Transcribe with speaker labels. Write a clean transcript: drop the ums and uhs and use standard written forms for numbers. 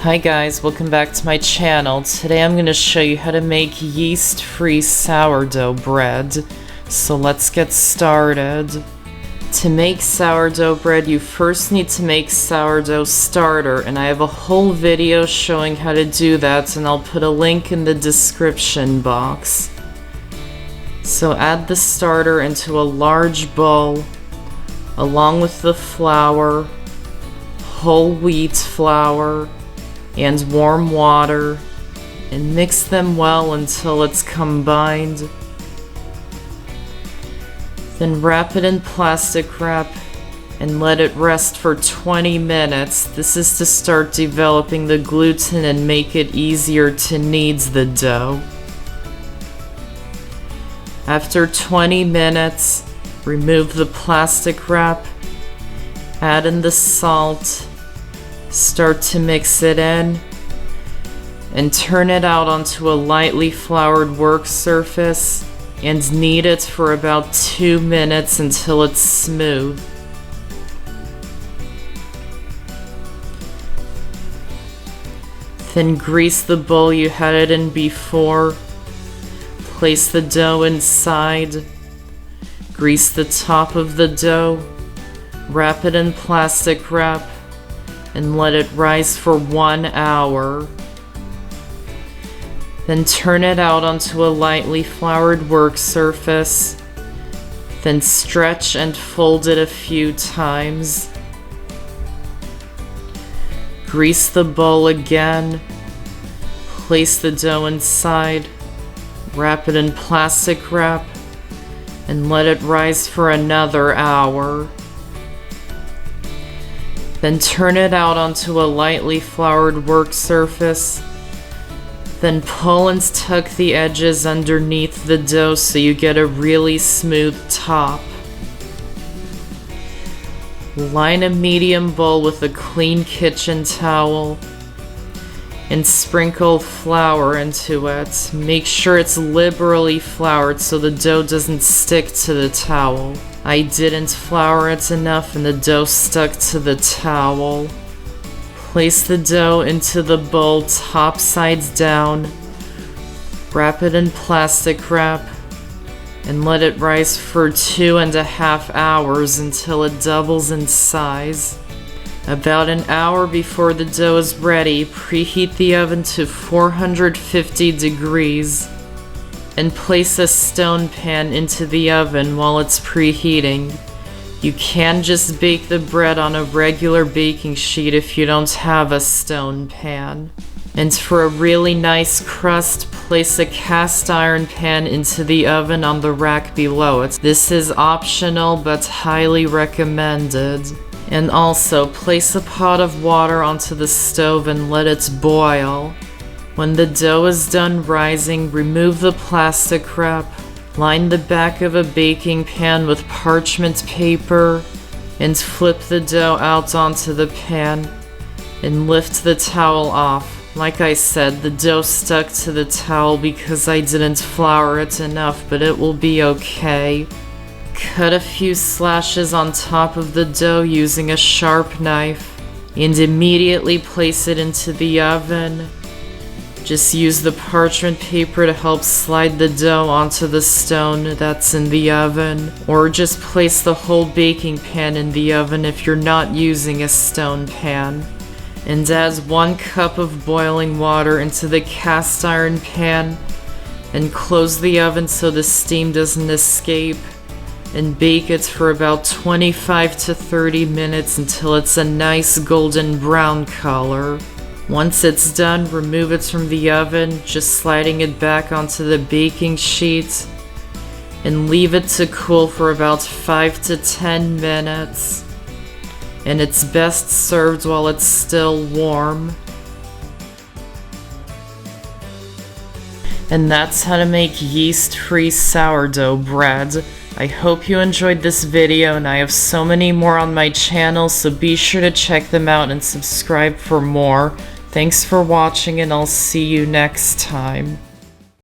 Speaker 1: Hi guys, welcome back to my channel. Today I'm going to show you how to make yeast-free sourdough bread. So let's get started. To make sourdough bread, you first need to make sourdough starter, and I have a whole video showing how to do that, and I'll put a link in the description box. So add the starter into a large bowl, along with the flour, whole wheat flour, and warm water, and mix them well until it's combined. Then wrap it in plastic wrap and let it rest for 20 minutes. This is to start developing the gluten and make it easier to knead the dough. After 20 minutes, remove the plastic wrap, add in the salt, start to mix it in, and turn it out onto a lightly floured work surface and knead it for about 2 minutes until it's smooth. Then grease the bowl you had it in before, place the dough inside, grease the top of the dough, wrap it in plastic wrap, and let it rise for 1 hour. Then turn it out onto a lightly floured work surface. Then stretch and fold it a few times. Grease the bowl again. Place the dough inside. Wrap it in plastic wrap and let it rise for another hour. Then turn it out onto a lightly floured work surface. Then pull and tuck the edges underneath the dough so you get a really smooth top. Line a medium bowl with a clean kitchen towel and sprinkle flour into it. Make sure it's liberally floured so the dough doesn't stick to the towel. I didn't flour it enough and the dough stuck to the towel. Place the dough into the bowl top sides down. Wrap it in plastic wrap and let it rise for 2.5 hours until it doubles in size. About an hour before the dough is ready, preheat the oven to 450 degrees. And place a stone pan into the oven while it's preheating. You can just bake the bread on a regular baking sheet if you don't have a stone pan. And for a really nice crust, place a cast iron pan into the oven on the rack below it. This is optional but highly recommended. And also, place a pot of water onto the stove and let it boil. When the dough is done rising, remove the plastic wrap, line the back of a baking pan with parchment paper, and flip the dough out onto the pan, and lift the towel off. Like I said, the dough stuck to the towel because I didn't flour it enough, but it will be okay. Cut a few slashes on top of the dough using a sharp knife, and immediately place it into the oven. Just use the parchment paper to help slide the dough onto the stone that's in the oven, or just place the whole baking pan in the oven if you're not using a stone pan. And add 1 cup of boiling water into the cast iron pan, and close the oven so the steam doesn't escape, and bake it for about 25 to 30 minutes until it's a nice golden brown color. Once it's done, remove it from the oven, just sliding it back onto the baking sheet, and leave it to cool for about 5 to 10 minutes. And it's best served while it's still warm. And that's how to make yeast-free sourdough bread. I hope you enjoyed this video, and I have so many more on my channel, so be sure to check them out and subscribe for more. Thanks for watching, and I'll see you next time.